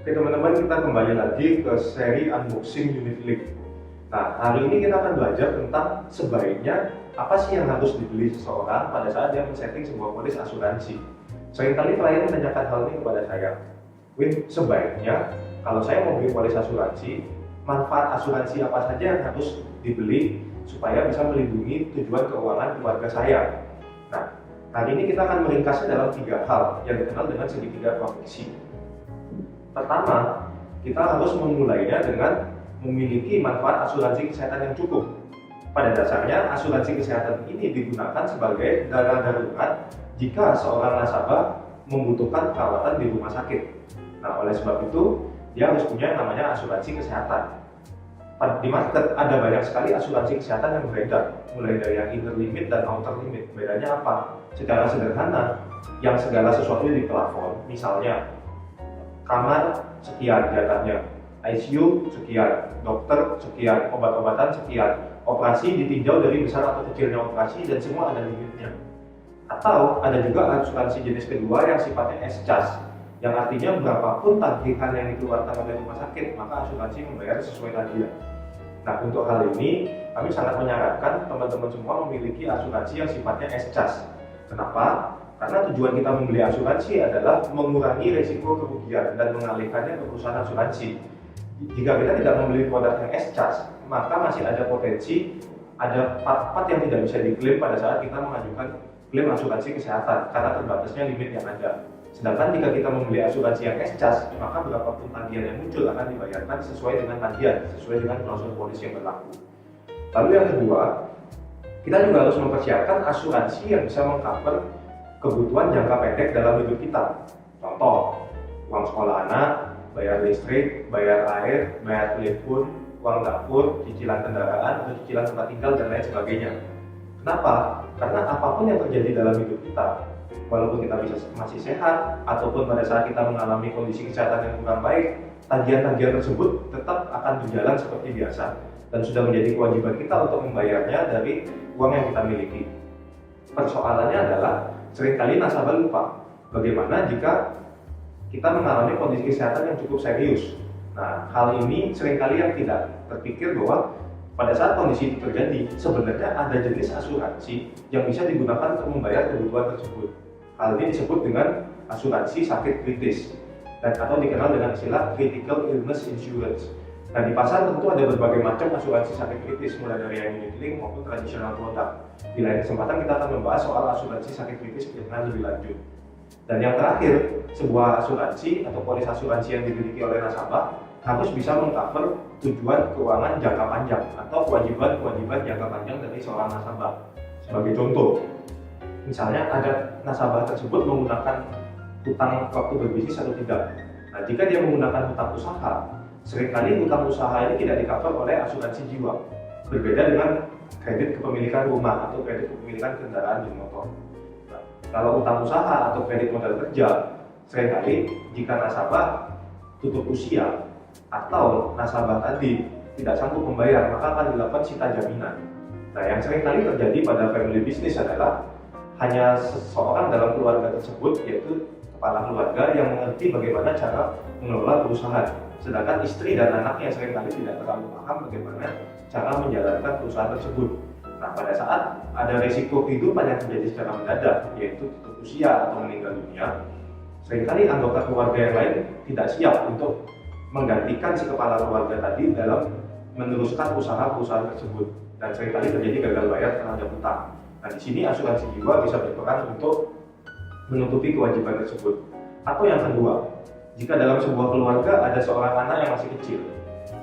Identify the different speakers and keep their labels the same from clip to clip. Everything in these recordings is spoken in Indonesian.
Speaker 1: Oke teman-teman, kita kembali lagi ke seri unboxing unit link. Nah, hari ini kita akan belajar tentang sebaiknya apa sih yang harus dibeli seseorang pada saat dia men-setting sebuah polis asuransi. Seringkali klien menanyakan hal ini kepada saya, Win, sebaiknya kalau saya mau beli polis asuransi, manfaat asuransi apa saja yang harus dibeli supaya bisa melindungi tujuan keuangan keluarga saya. Nah, hari ini kita akan meringkasnya dalam 3 hal yang dikenal dengan segitiga profesi. Pertama, kita harus memulainya dengan memiliki manfaat asuransi kesehatan yang cukup. Pada dasarnya, asuransi kesehatan ini digunakan sebagai dana darurat jika seorang nasabah membutuhkan perawatan di rumah sakit. Nah, oleh sebab itu, dia harus punya namanya asuransi kesehatan. Di market ada banyak sekali asuransi kesehatan yang beredar, mulai dari yang inner limit dan outer limit. Bedanya apa? Secara sederhana, yang segala sesuatu di plafon, misalnya kamar sekian jatahnya, ICU sekian, dokter sekian, obat-obatan sekian, operasi ditinjau dari besar atau kecilnya operasi dan semua ada limitnya. Atau ada juga asuransi jenis kedua yang sifatnya S-CAS, yang artinya berapapun tagihan yang dikeluarkan oleh rumah sakit, maka asuransi membayar sesuai tagihan. Nah, untuk hal ini kami sangat menyarankan teman-teman semua memiliki asuransi yang sifatnya S-CAS. Kenapa? Karena tujuan kita membeli asuransi adalah mengurangi risiko kerugian dan mengalihkannya ke perusahaan asuransi. Jika kita tidak membeli produk yang S-CAS, maka masih ada potensi ada part-part yang tidak bisa diklaim pada saat kita mengajukan klaim asuransi kesehatan karena terbatasnya limit yang ada. Sedangkan jika kita membeli asuransi yang S-CAS, maka berapapun tagihan yang muncul akan dibayarkan sesuai dengan tagihan, sesuai dengan klausul polis yang berlaku. Lalu yang kedua, kita juga harus mempersiapkan asuransi yang bisa mengcover kebutuhan jangka pendek dalam hidup kita. Contoh, uang sekolah anak, bayar listrik, bayar air, bayar telepon, uang dapur, cicilan kendaraan, atau cicilan tempat tinggal, dan lain sebagainya. Kenapa? Karena apapun yang terjadi dalam hidup kita, walaupun kita masih sehat, ataupun pada saat kita mengalami kondisi kesehatan yang kurang baik, tagihan-tagihan tersebut tetap akan berjalan seperti biasa, dan sudah menjadi kewajiban kita untuk membayarnya dari uang yang kita miliki. Persoalannya adalah, seringkali nasabah lupa bagaimana jika kita mengalami kondisi kesehatan yang cukup serius. Nah, hal ini seringkali yang tidak terpikir bahwa pada saat kondisi itu terjadi, sebenarnya ada jenis asuransi yang bisa digunakan untuk membayar kebutuhan tersebut. Hal ini disebut dengan asuransi sakit kritis, dan atau dikenal dengan istilah critical illness insurance. Nah, di pasar tentu ada berbagai macam asuransi sakit kritis, mulai dari yang unit link maupun tradisional produk. Di lain kesempatan kita akan membahas soal asuransi sakit kritis dengan lebih lanjut. Dan yang terakhir, sebuah asuransi atau polis asuransi yang dimiliki oleh nasabah harus bisa mengcover tujuan keuangan jangka panjang atau kewajiban-kewajiban jangka panjang dari seorang nasabah. Sebagai contoh, misalnya ada nasabah tersebut menggunakan hutang waktu berbisnis atau tidak. Nah, jika dia menggunakan hutang usaha, seringkali hutang usaha ini tidak di-cover oleh asuransi jiwa. Berbeda dengan kredit kepemilikan rumah atau kredit kepemilikan kendaraan bermotor. Nah, kalau hutang usaha atau kredit modal kerja, seringkali jika nasabah tutup usia atau nasabah tadi tidak sanggup membayar, maka akan dilakukan sita jaminan. Nah, yang seringkali terjadi pada family business adalah hanya seseorang dalam keluarga tersebut, yaitu kepala keluarga, yang mengerti bagaimana cara mengelola perusahaan. Sedangkan istri dan anaknya seringkali tidak terlalu paham bagaimana cara menjalankan perusahaan tersebut. Nah, pada saat ada risiko kehidupan yang terjadi secara mendadak, yaitu tutup usia atau meninggal dunia, seringkali anggota keluarga yang lain tidak siap untuk menggantikan si kepala keluarga tadi dalam meneruskan usaha perusahaan tersebut, dan seringkali terjadi gagal bayar terhadap hutang. Nah, di sini asuransi jiwa bisa berperan untuk menutupi kewajiban tersebut. Atau yang kedua, jika dalam sebuah keluarga ada seorang anak yang masih kecil.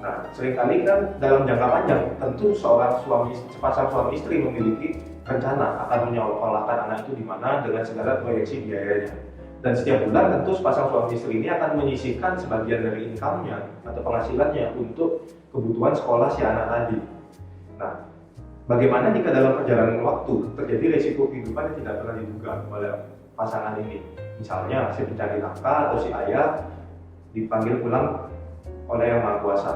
Speaker 1: Nah, seringkali kan dalam jangka panjang tentu sepasang suami istri memiliki rencana akan menyekolahkan anak itu di mana dengan segala proyeksi biayanya. Dan setiap bulan tentu sepasang suami istri ini akan menyisihkan sebagian dari income-nya atau penghasilannya untuk kebutuhan sekolah si anak tadi. Nah, bagaimana jika dalam perjalanan waktu terjadi risiko kehidupan yang tidak pernah diduga oleh pasangan ini? Misalnya si pencari nafkah atau si ayah dipanggil pulang oleh Yang Maha Kuasa.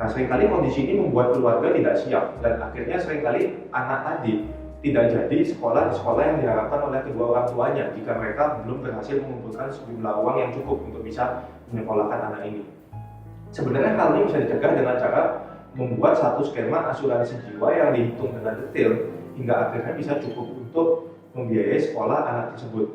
Speaker 1: Nah, seringkali kondisi ini membuat keluarga tidak siap, dan akhirnya seringkali anak tadi tidak jadi sekolah di sekolah yang diharapkan oleh kedua orang tuanya jika mereka belum berhasil mengumpulkan sejumlah uang yang cukup untuk bisa menyekolahkan anak ini. Sebenarnya hal ini bisa dicegah dengan cara membuat satu skema asuransi jiwa yang dihitung dengan detail hingga akhirnya bisa cukup untuk membiayai sekolah anak tersebut.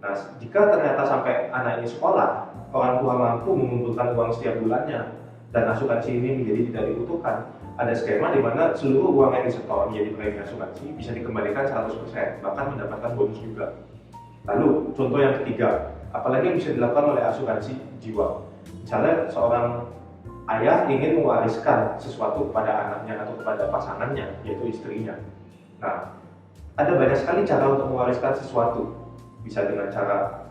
Speaker 1: Nah, jika ternyata sampai anak ini sekolah, orang tua mampu mengumpulkan uang setiap bulannya dan asuransi ini menjadi tidak dibutuhkan, ada skema di mana seluruh uang yang disetor menjadi premi asuransi bisa dikembalikan 100%, bahkan mendapatkan bonus juga. Lalu, contoh yang ketiga, apalagi yang bisa dilakukan oleh asuransi jiwa. Misalnya seorang ayah ingin mewariskan sesuatu kepada anaknya atau kepada pasangannya, yaitu istrinya. Nah, ada banyak sekali cara untuk mewariskan sesuatu. Bisa dengan cara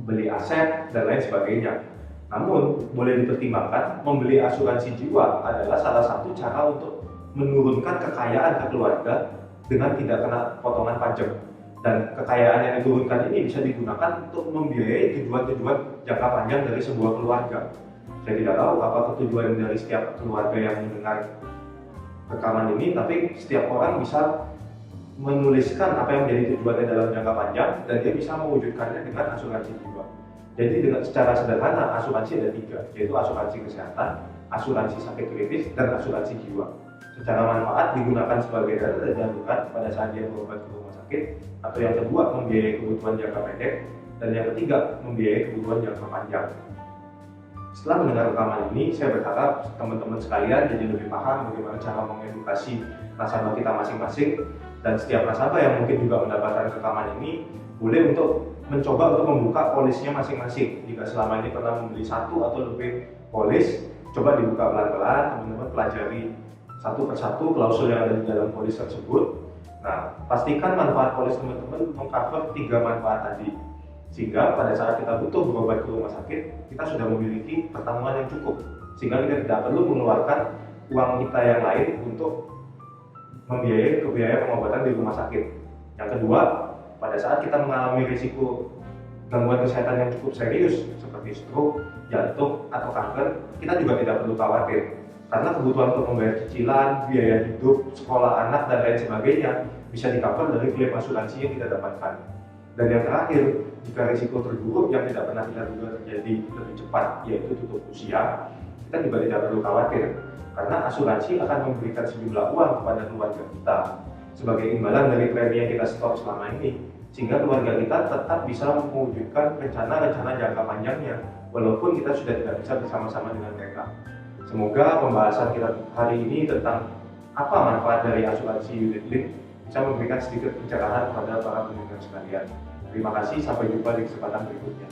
Speaker 1: beli aset dan lain sebagainya. Namun, boleh dipertimbangkan membeli asuransi jiwa adalah salah satu cara untuk menurunkan kekayaan ke keluarga dengan tidak kena potongan pajak. Dan kekayaan yang diturunkan ini bisa digunakan untuk membiayai tujuan-tujuan jangka panjang dari sebuah keluarga. Saya tidak tahu apa tujuan dari setiap keluarga yang mendengar rekaman ini, tapi setiap orang bisa menuliskan apa yang menjadi tujuannya dalam jangka panjang dan dia bisa mewujudkannya dengan asuransi jiwa. Jadi dengan secara sederhana asuransi ada 3, yaitu asuransi kesehatan, asuransi sakit kritis, dan asuransi jiwa. Secara manfaat digunakan sebagai dana darurat pada saat dia berobat ke rumah sakit, atau yang kedua membiayai kebutuhan jangka pendek, dan yang ketiga membiayai kebutuhan jangka panjang. Setelah mendengar rekaman ini, saya berharap teman-teman sekalian jadi lebih paham bagaimana cara mengedukasi nasabah kita masing-masing, dan setiap nasabah yang mungkin juga mendapatkan rekaman ini boleh untuk mencoba untuk membuka polisnya masing-masing. Jika selama ini pernah membeli 1 atau lebih polis, coba dibuka pelan-pelan, teman-teman pelajari satu persatu klausul yang ada di dalam polis tersebut. Nah, pastikan manfaat polis teman-teman mengcover 3 manfaat tadi, sehingga pada saat kita butuh berobat ke rumah sakit, kita sudah memiliki pertanggungan yang cukup, sehingga kita tidak perlu mengeluarkan uang kita yang lain untuk membiayai biaya pengobatan di rumah sakit. Yang kedua, pada saat kita mengalami risiko gangguan kesehatan yang cukup serius seperti stroke, jantung, atau kanker, kita juga tidak perlu khawatir karena kebutuhan untuk membayar cicilan, biaya hidup, sekolah anak, dan lain sebagainya bisa di-cover dari klaim asuransi yang kita dapatkan. Dan yang terakhir, jika risiko terburuk yang tidak pernah kita duga terjadi lebih cepat, yaitu tutup usia, kita juga tidak perlu khawatir karena asuransi akan memberikan sejumlah uang kepada keluarga kita sebagai imbalan dari premi yang kita setor selama ini, sehingga keluarga kita tetap bisa mewujudkan rencana-rencana jangka panjangnya walaupun kita sudah tidak bisa bersama-sama dengan mereka. Semoga pembahasan kita hari ini tentang apa manfaat dari asuransi unit link bisa memberikan sedikit pencerahan kepada para pendengar sekalian. Terima kasih, sampai jumpa di kesempatan berikutnya.